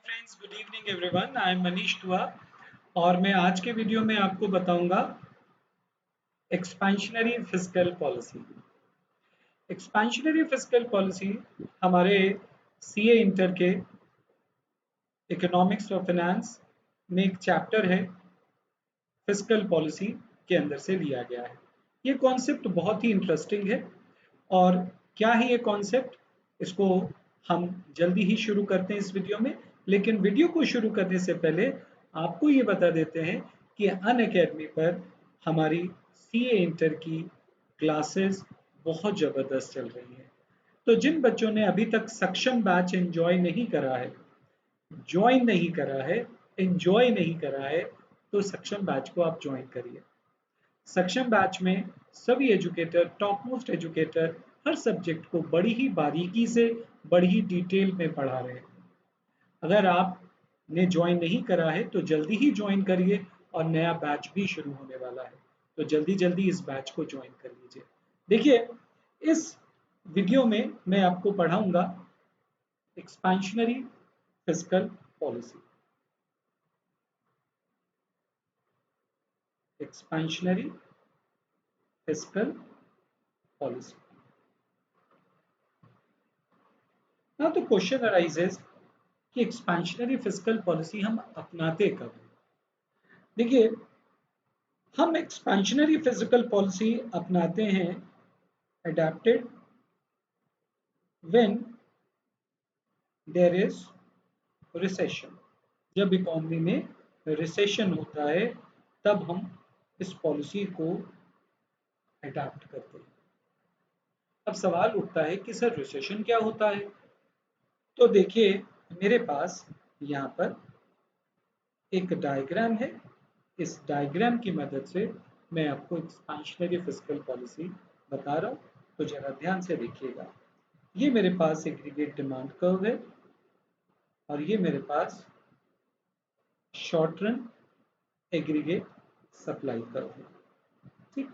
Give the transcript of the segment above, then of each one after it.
Friends, good evening everyone. I am Manish दुआ और मैं आज के वीडियो में आपको बताऊंगा expansionary fiscal policy. Expansionary fiscal policy हमारे सीए इंटर के इकोनॉमिक्स और फाइनेंस में एक चैप्टर है, फिस्कल पॉलिसी के अंदर से लिया गया है। ये कॉन्सेप्ट बहुत ही इंटरेस्टिंग है और क्या है ये कॉन्सेप्ट, इसको हम जल्दी ही शुरू करते हैं इस वीडियो में। लेकिन वीडियो को शुरू करने से पहले आपको ये बता देते हैं कि अनअकैडमी पर हमारी सीए इंटर की क्लासेस बहुत ज़बरदस्त चल रही हैं। तो जिन बच्चों ने अभी तक सक्षम बैच एंजॉय नहीं करा है, ज्वाइन नहीं करा है, एंजॉय नहीं करा है, तो सक्षम बैच को आप ज्वाइन करिए। सक्षम बैच में सभी एजुकेटर, टॉप मोस्ट एजुकेटर हर सब्जेक्ट को बड़ी ही बारीकी से, बड़ी ही डिटेल में पढ़ा रहे हैं। अगर आपने ज्वाइन नहीं करा है तो जल्दी ही ज्वाइन करिए और नया बैच भी शुरू होने वाला है, तो जल्दी जल्दी इस बैच को ज्वाइन कर लीजिए। देखिए, इस वीडियो में मैं आपको पढ़ाऊंगा expansionary fiscal policy. Expansionary fiscal policy. ना तो क्वेश्चन अराइजेस कि एक्सपेंशनरी फिस्कल पॉलिसी हम अपनाते कब हैं। देखिए, हम एक्सपेंशनरी फिजिकल पॉलिसी अपनाते हैं adapted when there is recession. जब इकोनॉमी में रिसेशन होता है तब हम इस पॉलिसी को अडॉप्ट करते हैं। अब सवाल उठता है कि सर रिसेशन क्या होता है। तो देखिए, मेरे पास यहाँ पर एक डायग्राम है। इस डायग्राम की मदद से मैं आपको एक्सपेंशनरी फिस्कल पॉलिसी बता रहा हूँ, तो जरा ध्यान से देखिएगा। ये मेरे पास एग्रीगेट डिमांड कर्व है और ये मेरे पास short run aggregate supply curve है। ठीक,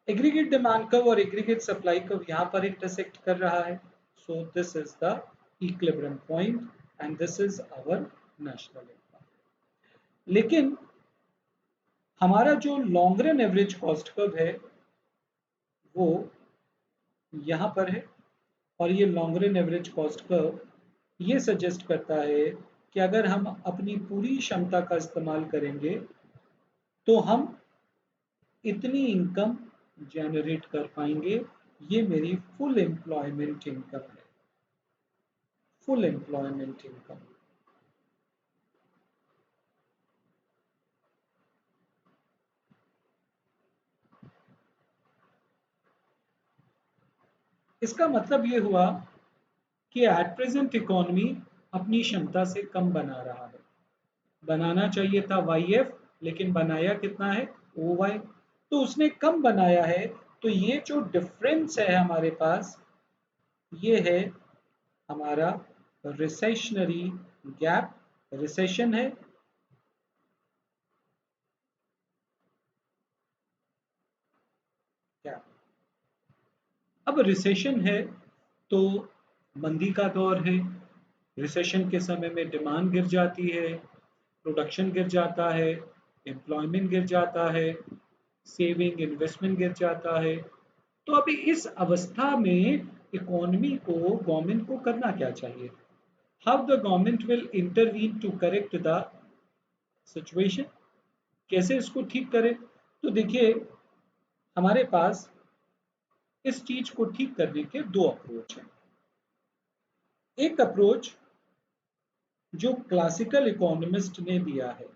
एग्रीगेट डिमांड कर्व और एग्रीगेट सप्लाई कर्व यहाँ पर इंटरसेक्ट कर रहा है। So this is the equilibrium point and this is our national income. लेकिन हमारा जो long run average cost curve है वो यहाँ पर है और ये long run average cost curve ये सजेस्ट करता है कि अगर हम अपनी पूरी क्षमता का इस्तेमाल करेंगे तो हम इतनी इनकम जनरेट कर पाएंगे। ये मेरी फुल एम्प्लॉयमेंट इनकम है, फुल एम्प्लॉयमेंट इनकम। इसका मतलब ये हुआ कि एट प्रेजेंट इकोनॉमी अपनी क्षमता से कम बना रहा है। बनाना चाहिए था YF, लेकिन बनाया कितना है OY। तो उसने कम बनाया है, तो ये जो डिफरेंस है हमारे पास, ये है हमारा रिसेशनरी गैप। रिसेशन है, गैप। अब रिसेशन है तो मंदी का दौर है। रिसेशन के समय में डिमांड गिर जाती है, प्रोडक्शन गिर जाता है, एम्प्लॉयमेंट गिर जाता है, सेविंग इन्वेस्टमेंट गिर जाता है। तो अभी इस अवस्था में इकोनॉमी को, गवर्नमेंट को करना क्या चाहिए? How the government will intervene to correct the situation. कैसे इसको ठीक करें? तो देखिए, हमारे पास इस चीज को ठीक करने के दो अप्रोच हैं। एक अप्रोच जो क्लासिकल इकोनॉमिस्ट ने दिया है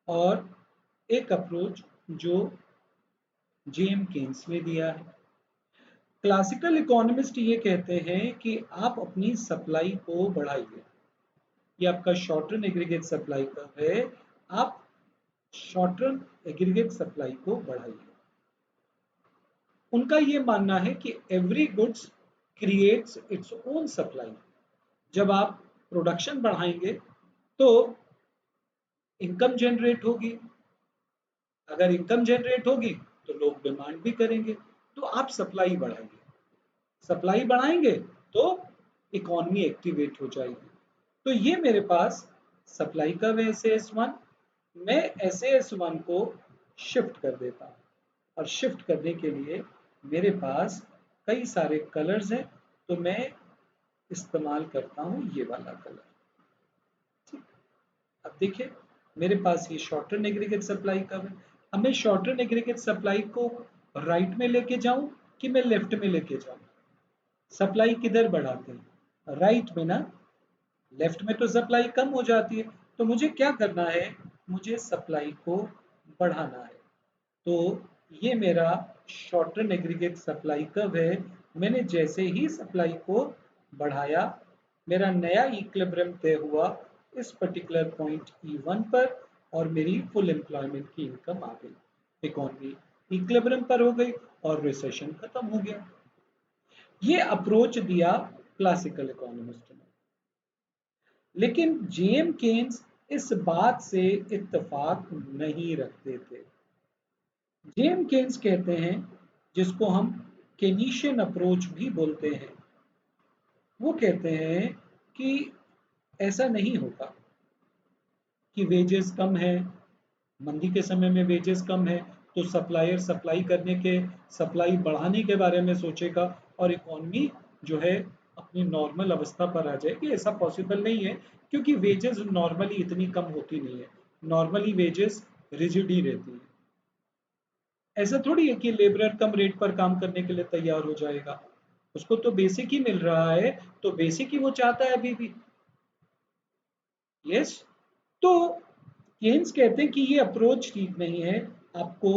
और एक अप्रोच जो जेएम केन्स ने दिया है। क्लासिकल इकोनॉमिस्ट ये कहते हैं कि आप अपनी सप्लाई को बढ़ाइए। ये आपका short run aggregate supply curve है। आप शॉर्ट रन एग्रीगेट सप्लाई को बढ़ाइए। उनका ये मानना है कि every goods creates its own supply. जब आप प्रोडक्शन बढ़ाएंगे तो इनकम जनरेट होगी। अगर इनकम जनरेट होगी तो लोग डिमांड भी करेंगे। तो आप सप्लाई बढ़ाइए। सप्लाई बढ़ाएंगे तो इकोनॉमी एक्टिवेट हो जाएगी। तो ये मेरे पास सप्लाई कर्व है SAS1। मैं SAS1 को शिफ्ट कर देता हूँ और शिफ्ट करने के लिए मेरे पास कई सारे कलर्स हैं, तो मैं इस्तेमाल करता हूँ ये वाला कलर। ठीक, अब देखिए मेरे पास ये शॉर्टर्न एग्रीगेट सप्लाई कर्व है। अब मैं शॉर्टर्न एग्रीगेट सप्लाई को राइट में लेके जाऊं कि मैं लेफ्ट में लेके जाऊं? सप्लाई किधर बढ़ाते हैं? राइट में ना। लेफ्ट में तो सप्लाई कम हो जाती है, तो मुझे क्या करना है? मुझे सप्लाई को बढ़ाना है। तो ये मेरा शॉर्टर्न एग्रीगेट सप्लाई कर्व है। मैंने जैसे ही सप्लाई को बढ़ाया, मेरा नया इक्विलिब्रियम तय हुआ इस पर्टिकुलर पॉइंट E1 पर, और मेरी फुल एम्प्लॉयमेंट की इनकम आ गई। इकोनॉमी इक्विलिब्रियम पर हो गई और रिसेशन खत्म हो गया। ये अप्रोच दिया क्लासिकल इकोनॉमिस्ट ने। लेकिन जेम केन्स इस बात से इत्तेफाक नहीं रखते थे। जेम केन्स कहते हैं, जिसको हम केनीशियन अप्रोच भी बोलते हैं, वो कहते हैं कि ऐसा नहीं होगा कि वेजेस कम है, मंदी के समय में वेजेस कम है तो सप्लायर सप्लाई करने के सप्लाई बढ़ाने के बारे में सोचेगा और इकोनॉमी जो है अपनी नॉर्मल अवस्था पर आ जाएगी। ऐसा पॉसिबल नहीं है, क्योंकि वेजेस नॉर्मली इतनी कम होती नहीं है। नॉर्मली वेजेस रिजिड ही रहती है। ऐसा थोड़ी है कि लेबरर कम रेट पर काम करने के लिए तैयार हो जाएगा। उसको तो बेसिक ही मिल रहा है, तो बेसिक ही वो चाहता है अभी भी। यस। तो केन्स कहते हैं कि ये अप्रोच ठीक नहीं है। आपको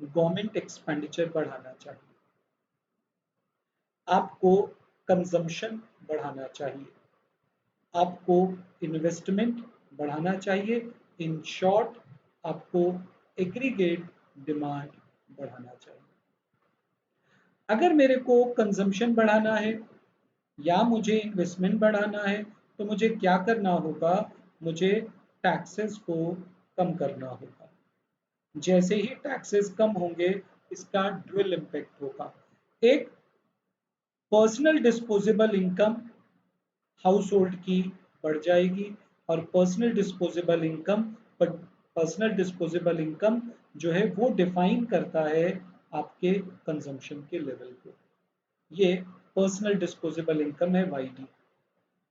गवर्नमेंट एक्सपेंडिचर बढ़ाना चाहिए, आपको कंजम्पशन बढ़ाना चाहिए, आपको इन्वेस्टमेंट बढ़ाना चाहिए। इन शॉर्ट, आपको एग्रीगेट डिमांड बढ़ाना चाहिए। अगर मेरे को कंजम्पशन बढ़ाना है या मुझे इन्वेस्टमेंट बढ़ाना है, तो मुझे क्या करना होगा? मुझे टैक्सेस को कम करना होगा। जैसे ही टैक्सेस कम होंगे, इसका ड्यूअल इम्पैक्ट होगा। एक, personal disposable income house hold की बढ़ जाएगी, और पर्सनल डिस्पोजेबल इनकम जो है वो डिफाइन करता है आपके कंजम्पशन के लेवल को। ये पर्सनल डिस्पोजेबल इनकम है YD।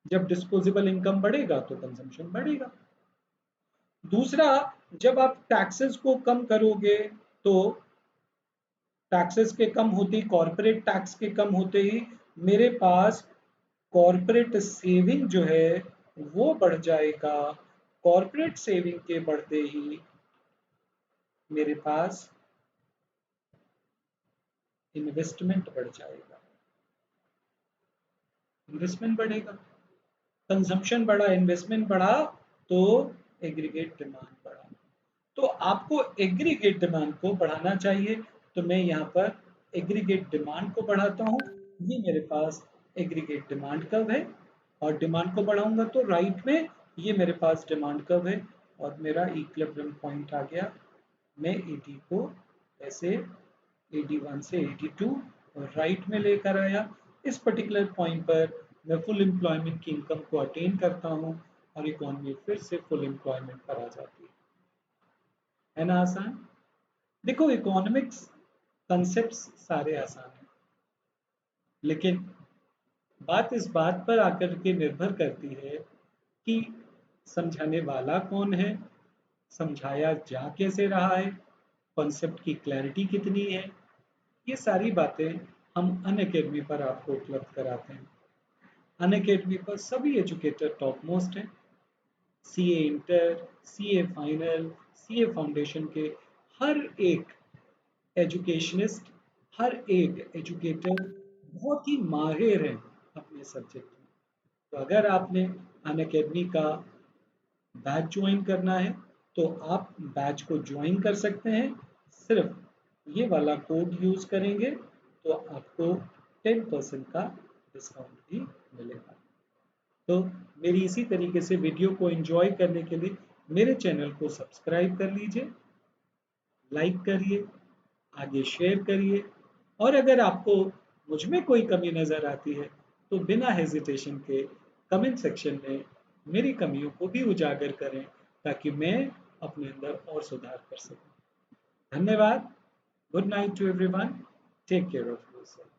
जब डिस्पोजेबल इनकम बढ़ेगा तो कंजम्पशन बढ़ेगा। दूसरा, जब आप टैक्सेस को कम करोगे, तो टैक्सेस के कम होते ही, कॉर्पोरेट टैक्स के कम होते ही मेरे पास कॉर्पोरेट सेविंग जो है वो बढ़ जाएगा। कॉर्पोरेट सेविंग के बढ़ते ही मेरे पास इन्वेस्टमेंट बढ़ जाएगा। इन्वेस्टमेंट बढ़ेगा, कंजम्पशन बढ़ा, इन्वेस्टमेंट बढ़ा, तो एग्रीगेट डिमांड बढ़ा। तो आपको एग्रीगेट डिमांड को बढ़ाना चाहिए। तो मैं यहाँ पर एग्रीगेट डिमांड को बढ़ाता हूँ। ये मेरे पास एग्रीगेट डिमांड कर्व है, और डिमांड को बढ़ाऊंगा तो राइट में ये मेरे पास डिमांड कर्व है, और मेरा इक्विलिब्रियम पॉइंट आ गया। मैं AD को ऐसे AD1 से AD2 राइट में लेकर आया। इस पर्टिकुलर पॉइंट पर मैं फुल एम्प्लॉयमेंट की इनकम को अटेन करता हूँ, और इकोनॉमी फिर से फुल एम्प्लॉयमेंट पर आ जाती है ना? आसान। देखो, इकोनॉमिक्स कॉन्सेप्ट्स सारे आसान हैं, लेकिन बात इस बात पर आकर के निर्भर करती है कि समझाने वाला कौन है, समझाया जा कैसे रहा है, कॉन्सेप्ट की क्लैरिटी कितनी है। ये सारी बातें हम अनअकैडमी पर आपको उपलब्ध कराते हैं। अनअकैडमी पर सभी एजुकेटर टॉप मोस्ट हैं। CA inter, CA final, CA foundation के हर एक एजुकेशनिस्ट, हर एक एजुकेटर बहुत ही माहिर हैं अपने सब्जेक्ट में। तो अगर आपने अनअकैडमी का बैच ज्वाइन करना है, तो आप बैच को ज्वाइन कर सकते हैं। सिर्फ ये वाला कोड यूज करेंगे तो आपको 10% का डिस्काउंट भी मिलेगा। तो मेरी इसी तरीके से वीडियो को एंजॉय करने के लिए मेरे चैनल को सब्सक्राइब कर लीजिए, लाइक करिए, आगे शेयर करिए, और अगर आपको मुझ में कोई कमी नज़र आती है तो बिना हेजिटेशन के कमेंट सेक्शन में मेरी कमियों को भी उजागर करें ताकि मैं अपने अंदर और सुधार कर सकूं। धन्यवाद। Good night to everyone. Take care of yourself.